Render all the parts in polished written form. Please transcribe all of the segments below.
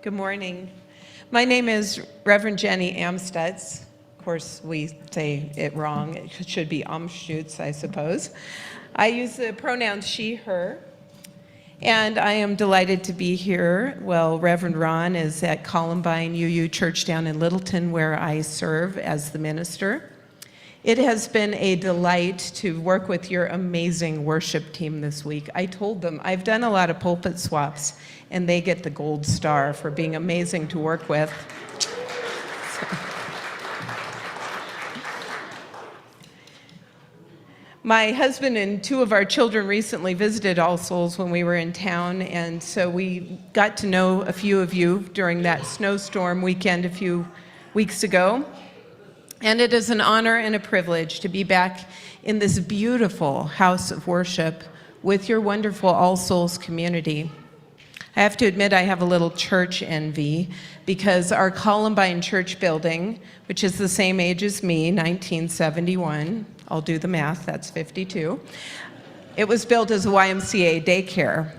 Good morning. My name is Reverend Jenny Amstutz. Of course, we say it wrong. It should be Amstutz, I suppose. I use the pronouns she, her, and I am delighted to be here. Well, Reverend Ron is at Columbine UU Church down in Littleton, where I serve as the minister. It has been a delight to work with your amazing worship team this week. I told them I've done a lot of pulpit swaps, and they get the gold star for being amazing to work with. My husband and two of our children recently visited All Souls when we were in town, and so we got to know a few of you during that snowstorm weekend a few weeks ago. And it is an honor and a privilege to be back in this beautiful house of worship with your wonderful All Souls community. I have to admit I have a little church envy because our Columbine church building, which is the same age as me, 1971, I'll do the math, that's 52, it was built as a YMCA daycare,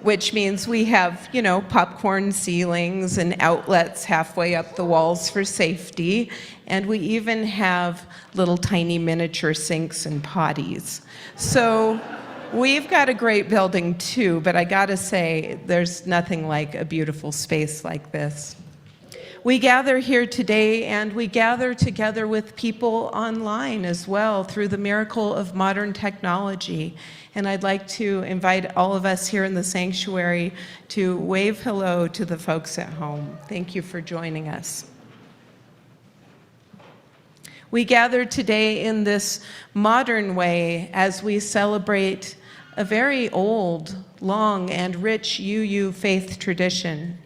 which means we have, popcorn ceilings and outlets halfway up the walls for safety, and we even have little tiny miniature sinks and potties. So we've got a great building too, but I gotta say, there's nothing like a beautiful space like this. We gather here today, and we gather together with people online as well through the miracle of modern technology. And I'd like to invite all of us here in the sanctuary to wave hello to the folks at home. Thank you for joining us. We gather today in this modern way as we celebrate a very old, long, and rich UU faith tradition.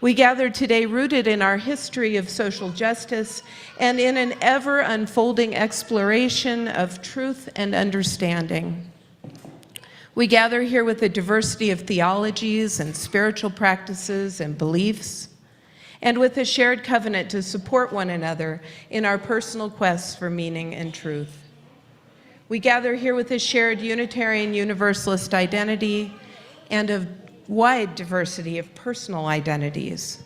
We gather today rooted in our history of social justice and in an ever-unfolding exploration of truth and understanding. We gather here with a diversity of theologies and spiritual practices and beliefs, and with a shared covenant to support one another in our personal quests for meaning and truth. We gather here with a shared Unitarian Universalist identity and a wide diversity of personal identities,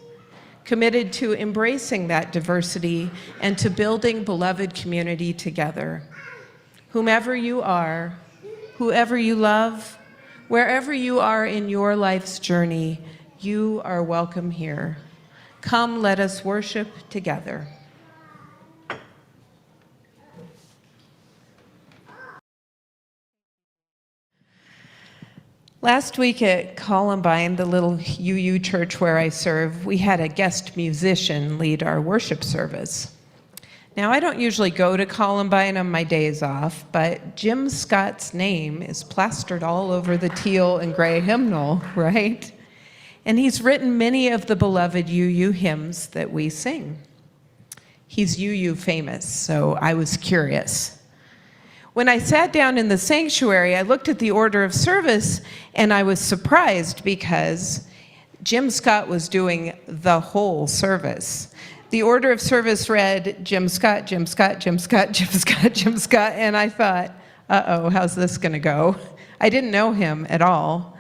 committed to embracing that diversity and to building beloved community together. Whomever you are, whoever you love, wherever you are in your life's journey, you are welcome here. Come, let us worship together. Last week at Columbine, the little UU church where I serve, we had a guest musician lead our worship service. Now, I don't usually go to Columbine on my days off, but Jim Scott's name is plastered all over the teal and gray hymnal, right? And he's written many of the beloved UU hymns that we sing. He's UU famous, so I was curious. When I sat down in the sanctuary, I looked at the order of service, and I was surprised because Jim Scott was doing the whole service. The order of service read, Jim Scott, Jim Scott, Jim Scott, Jim Scott, Jim Scott, and I thought, uh-oh, how's this gonna go? I didn't know him at all,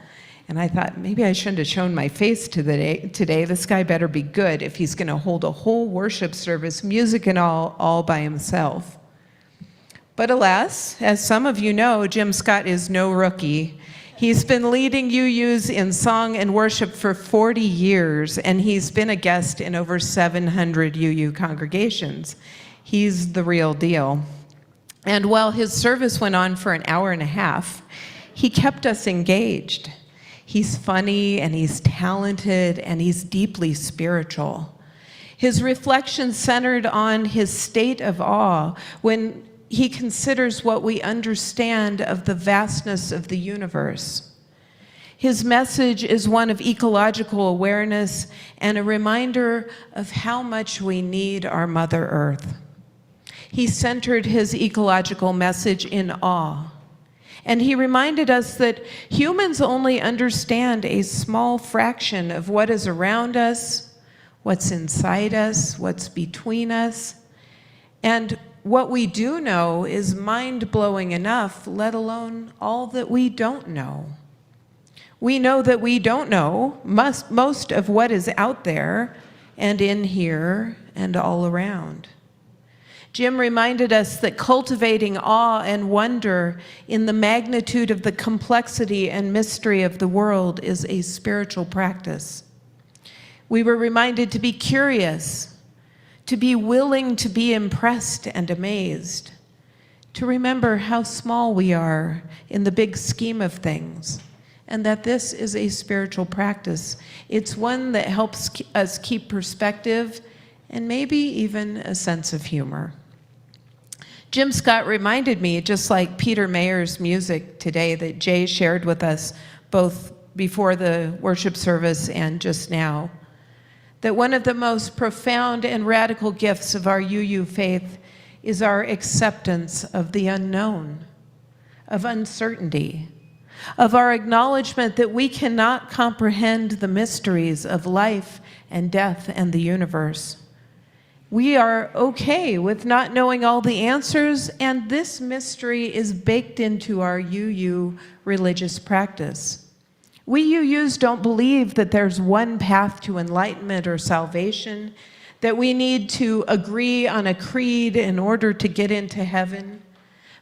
and I thought, maybe I shouldn't have shown my face today. This guy better be good if he's gonna hold a whole worship service, music and all by himself. But alas, as some of you know, Jim Scott is no rookie. He's been leading UUs in song and worship for 40 years, and he's been a guest in over 700 UU congregations. He's the real deal. And while his service went on for an hour and a half, he kept us engaged. He's funny, and he's talented, and he's deeply spiritual. His reflections centered on his state of awe when he considers what we understand of the vastness of the universe. His message is one of ecological awareness and a reminder of how much we need our Mother Earth. He centered his ecological message in awe, and he reminded us that humans only understand a small fraction of what is around us, what's inside us, what's between us, and what we do know is mind-blowing enough, let alone all that we don't know. We know that we don't know most of what is out there and in here and all around. Jim reminded us that cultivating awe and wonder in the magnitude of the complexity and mystery of the world is a spiritual practice. We were reminded to be curious, to be willing to be impressed and amazed, to remember how small we are in the big scheme of things, and that this is a spiritual practice. It's one that helps us keep perspective and maybe even a sense of humor. Jim Scott reminded me, just like Peter Mayer's music today that Jay shared with us both before the worship service and just now, that one of the most profound and radical gifts of our UU faith is our acceptance of the unknown, of uncertainty, of our acknowledgement that we cannot comprehend the mysteries of life and death and the universe. We are okay with not knowing all the answers, and this mystery is baked into our UU religious practice. We UUs don't believe that there's one path to enlightenment or salvation, that we need to agree on a creed in order to get into heaven.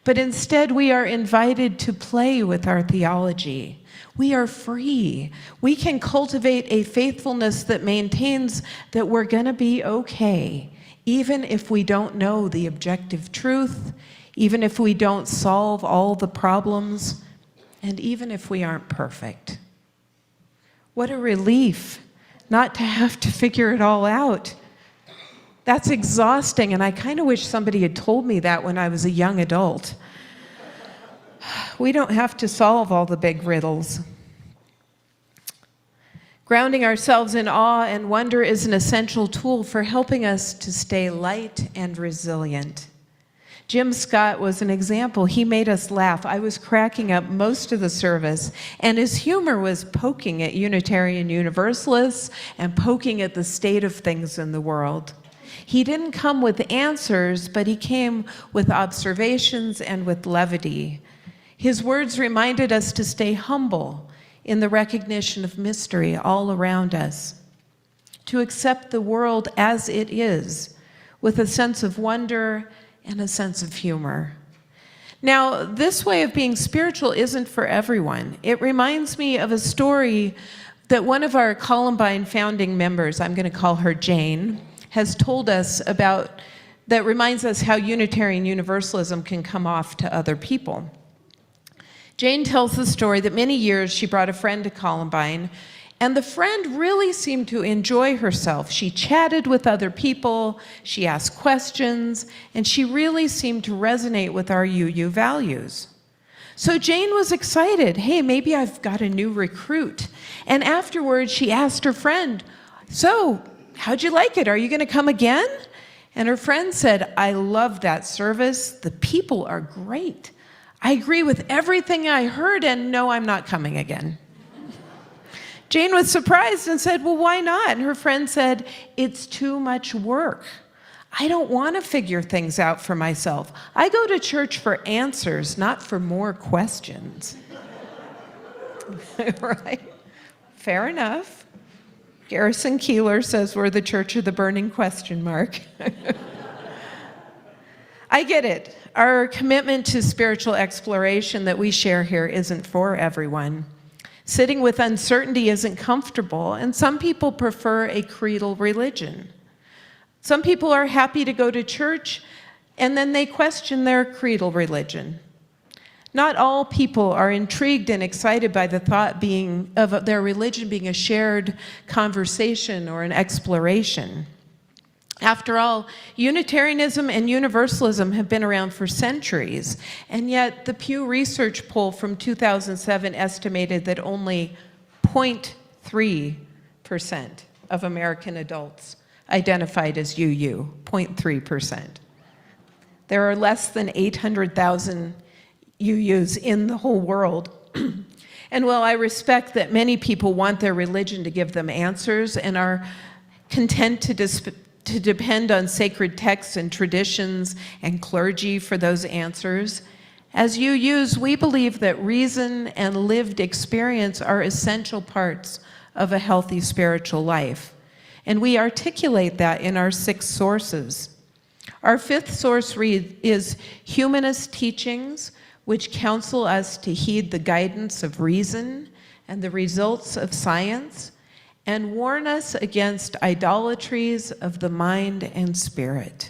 But instead, we are invited to play with our theology. We are free. We can cultivate a faithfulness that maintains that we're going to be okay, even if we don't know the objective truth, even if we don't solve all the problems, and even if we aren't perfect. What a relief not to have to figure it all out. That's exhausting, and I kind of wish somebody had told me that when I was a young adult. We don't have to solve all the big riddles. Grounding ourselves in awe and wonder is an essential tool for helping us to stay light and resilient. Jim Scott was an example. He made us laugh. I was cracking up most of the service, and his humor was poking at Unitarian Universalists and poking at the state of things in the world. He didn't come with answers, but he came with observations and with levity. His words reminded us to stay humble in the recognition of mystery all around us, to accept the world as it is, with a sense of wonder and a sense of humor. Now, this way of being spiritual isn't for everyone. It reminds me of a story that one of our Columbine founding members, I'm going to call her Jane, has told us about, that reminds us how Unitarian Universalism can come off to other people. Jane tells the story that many years she brought a friend to Columbine, and the friend really seemed to enjoy herself. She chatted with other people, she asked questions, and she really seemed to resonate with our UU values. So Jane was excited. Hey, maybe I've got a new recruit. And afterwards, she asked her friend, so how'd you like it? Are you going to come again? And her friend said, I love that service. The people are great. I agree with everything I heard, and no, I'm not coming again. Jane was surprised and said, well, why not? And her friend said, it's too much work. I don't want to figure things out for myself. I go to church for answers, not for more questions. Right? Fair enough. Garrison Keillor says we're the church of the burning question mark. I get it. Our commitment to spiritual exploration that we share here isn't for everyone. Sitting with uncertainty isn't comfortable, and some people prefer a creedal religion. Some people are happy to go to church, and then they question their creedal religion. Not all people are intrigued and excited by the thought of their religion being a shared conversation or an exploration. After all, Unitarianism and Universalism have been around for centuries, and yet the Pew Research poll from 2007 estimated that only 0.3% of American adults identified as UU, 0.3%. There are less than 800,000 UUs in the whole world. And while I respect that many people want their religion to give them answers and are content to depend on sacred texts and traditions and clergy for those answers, As UUs, we believe that reason and lived experience are essential parts of a healthy spiritual life. And we articulate that in our 6 sources. Our 5th source is humanist teachings, which counsel us to heed the guidance of reason and the results of science, and warn us against idolatries of the mind and spirit.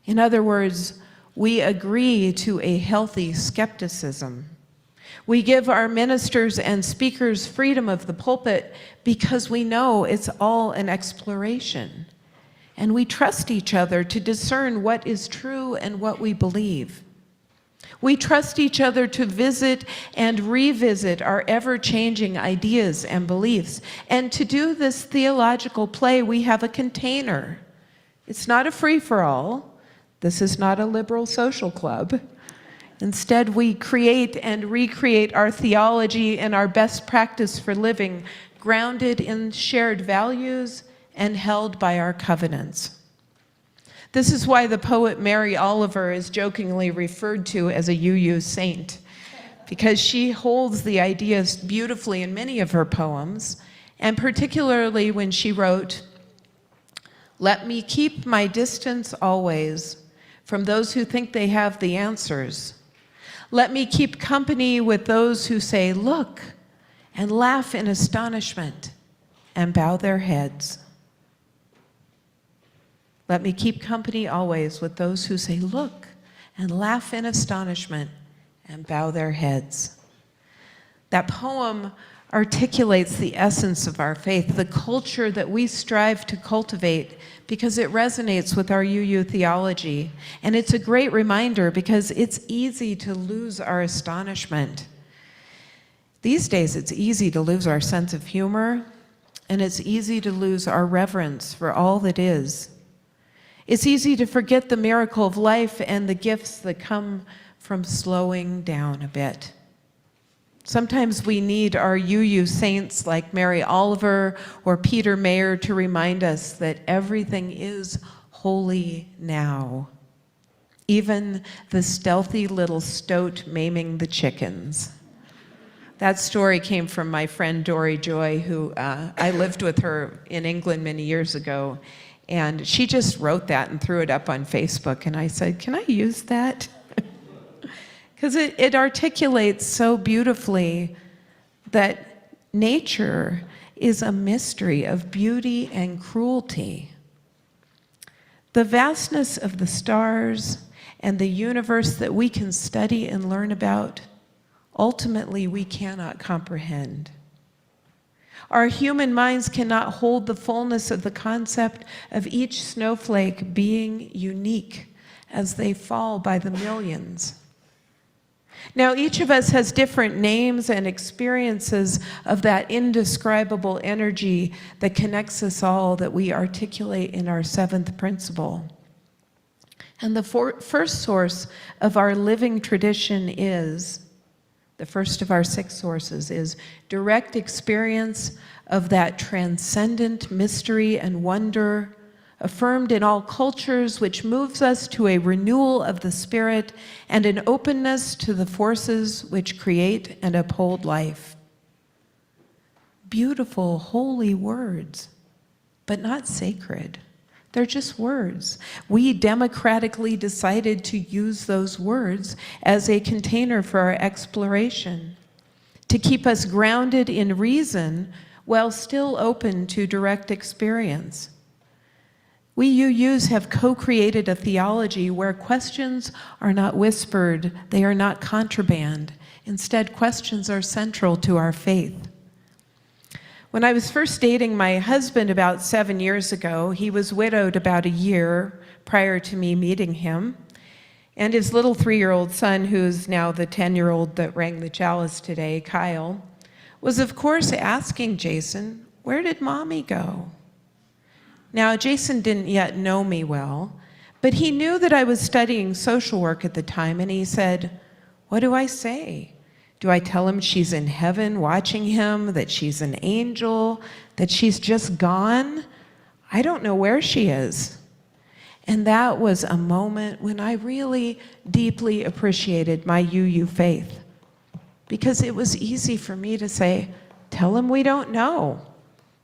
In other words, we agree to a healthy skepticism. We give our ministers and speakers freedom of the pulpit because we know it's all an exploration. And we trust each other to discern what is true and what we believe. We trust each other to visit and revisit our ever-changing ideas and beliefs. And to do this theological play, we have a container. It's not a free-for-all. This is not a liberal social club. Instead, we create and recreate our theology and our best practice for living, grounded in shared values and held by our covenants. This is why the poet Mary Oliver is jokingly referred to as a UU saint, because she holds the ideas beautifully in many of her poems, and particularly when she wrote, "Let me keep my distance always from those who think they have the answers. Let me keep company with those who say, 'Look,' and laugh in astonishment and bow their heads." Let me keep company always with those who say, "Look," and laugh in astonishment and bow their heads. That poem articulates the essence of our faith, the culture that we strive to cultivate, because it resonates with our UU theology. And it's a great reminder because it's easy to lose our astonishment. These days, it's easy to lose our sense of humor, and it's easy to lose our reverence for all that is. It's easy to forget the miracle of life and the gifts that come from slowing down a bit. Sometimes we need our UU saints like Mary Oliver or Peter Mayer to remind us that everything is holy now. Even the stealthy little stoat maiming the chickens. That story came from my friend Dory Joy, who I lived with her in England many years ago. And she just wrote that and threw it up on Facebook. And I said, "Can I use that?" Because it articulates so beautifully that nature is a mystery of beauty and cruelty. The vastness of the stars and the universe that we can study and learn about, ultimately we cannot comprehend. Our human minds cannot hold the fullness of the concept of each snowflake being unique as they fall by the millions. Now, each of us has different names and experiences of that indescribable energy that connects us all, that we articulate in our 7th principle. And the first source of our living tradition is, the first of our 6 sources, is direct experience of that transcendent mystery and wonder affirmed in all cultures, which moves us to a renewal of the spirit and an openness to the forces which create and uphold life. Beautiful, holy words, but not sacred. They're just words. We democratically decided to use those words as a container for our exploration, to keep us grounded in reason while still open to direct experience. We UUs have co-created a theology where questions are not whispered, they are not contraband. Instead, questions are central to our faith. When I was first dating my husband about 7 years ago, he was widowed about a year prior to me meeting him. And his little 3-year-old son, who's now the 10-year-old that rang the chalice today, Kyle, was of course asking Jason, "Where did mommy go?" Now, Jason didn't yet know me well, but he knew that I was studying social work at the time, and he said, "What do I say? Do I tell him she's in heaven watching him, that she's an angel, that she's just gone? I don't know where she is." And that was a moment when I really deeply appreciated my UU faith, because it was easy for me to say, tell him we don't know.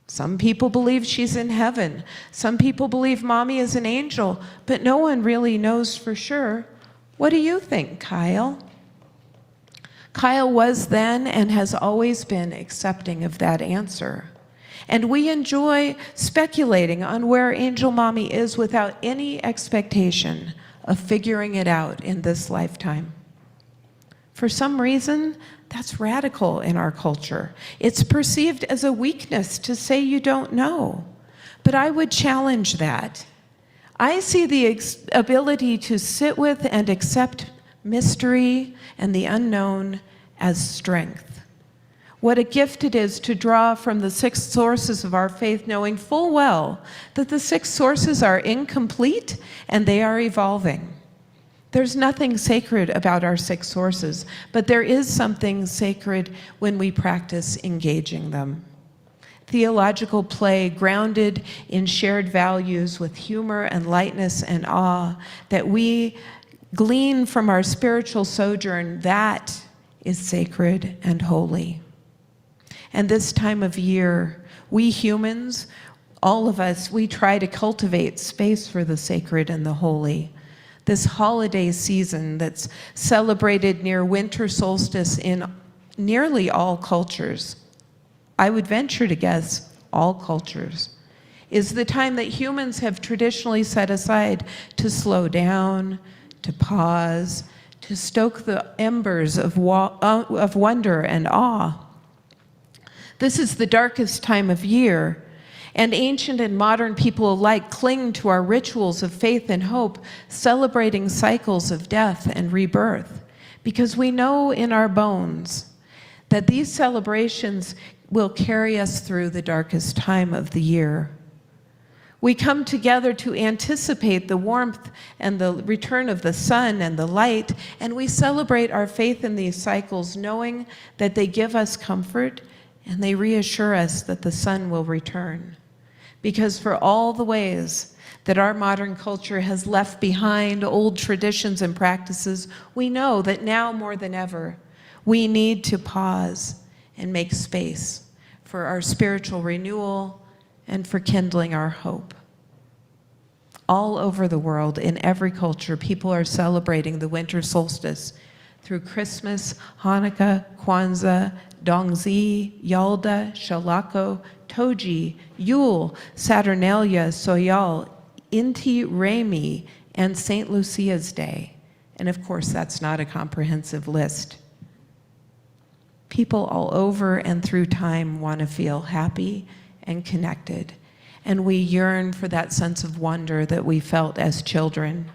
Some people believe she's in heaven. Some people believe mommy is an angel, but no one really knows for sure. What do you think, Kyle? Kyle was then and has always been accepting of that answer. And we enjoy speculating on where Angel Mommy is without any expectation of figuring it out in this lifetime. For some reason, that's radical in our culture. It's perceived as a weakness to say you don't know. But I would challenge that. I see the ability to sit with and accept mystery and the unknown as strength. What a gift it is to draw from the 6 sources of our faith, knowing full well that the 6 sources are incomplete and they are evolving. There's nothing sacred about our 6 sources, but there is something sacred when we practice engaging them. Theological play grounded in shared values with humor and lightness and awe that we glean from our spiritual sojourn, that is sacred and holy. And this time of year, we humans, all of us, we try to cultivate space for the sacred and the holy. This holiday season that's celebrated near winter solstice in nearly all cultures, I would venture to guess all cultures, is the time that humans have traditionally set aside to slow down, to pause, to stoke the embers of wonder and awe. This is the darkest time of year, and ancient and modern people alike cling to our rituals of faith and hope, celebrating cycles of death and rebirth, because we know in our bones that these celebrations will carry us through the darkest time of the year. We come together to anticipate the warmth and the return of the sun and the light, and we celebrate our faith in these cycles, knowing that they give us comfort and they reassure us that the sun will return. Because for all the ways that our modern culture has left behind old traditions and practices, we know that now more than ever, we need to pause and make space for our spiritual renewal and for kindling our hope. All over the world, in every culture, people are celebrating the winter solstice through Christmas, Hanukkah, Kwanzaa, Dongzi, Yalda, Shalako, Toji, Yule, Saturnalia, Soyal, Inti Raymi, and St. Lucia's Day. And of course, that's not a comprehensive list. People all over and through time want to feel happy and connected, and we yearn for that sense of wonder that we felt as children.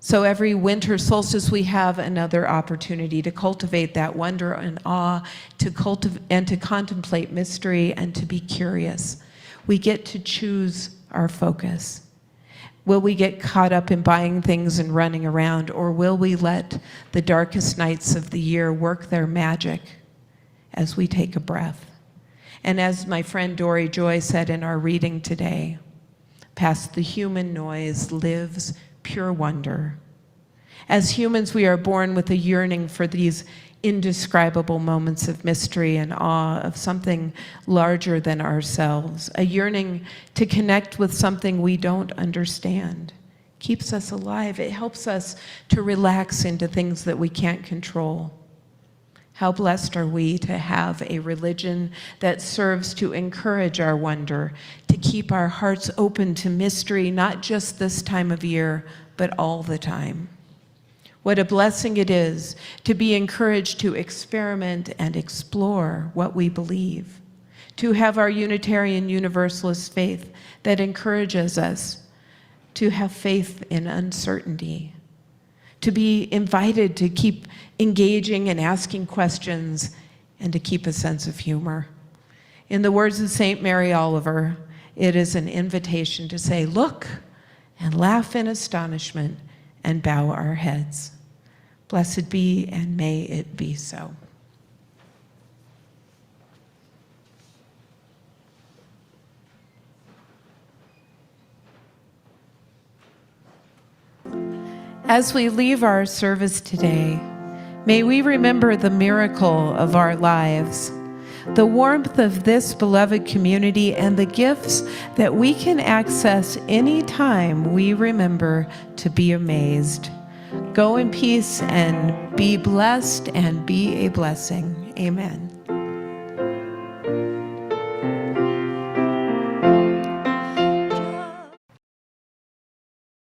So every winter solstice, we have another opportunity to cultivate that wonder and awe, to contemplate mystery and to be curious. We get to choose our focus. Will we get caught up in buying things and running around, or will we let the darkest nights of the year work their magic as we take a breath? And as my friend Dory Joy said in our reading today, past the human noise lives pure wonder. As humans, we are born with a yearning for these indescribable moments of mystery and awe of something larger than ourselves, a yearning to connect with something we don't understand. Keeps us alive. It helps us to relax into things that we can't control. How blessed are we to have a religion that serves to encourage our wonder, to keep our hearts open to mystery, not just this time of year, but all the time. What a blessing it is to be encouraged to experiment and explore what we believe, to have our Unitarian Universalist faith that encourages us to have faith in uncertainty, to be invited to keep engaging and asking questions, and to keep a sense of humor. In the words of St. Mary Oliver, it is an invitation to say, look, and laugh in astonishment, and bow our heads. Blessed be, and may it be so. As we leave our service today, may we remember the miracle of our lives, the warmth of this beloved community, and the gifts that we can access anytime we remember to be amazed. Go in peace and be blessed and be a blessing. Amen.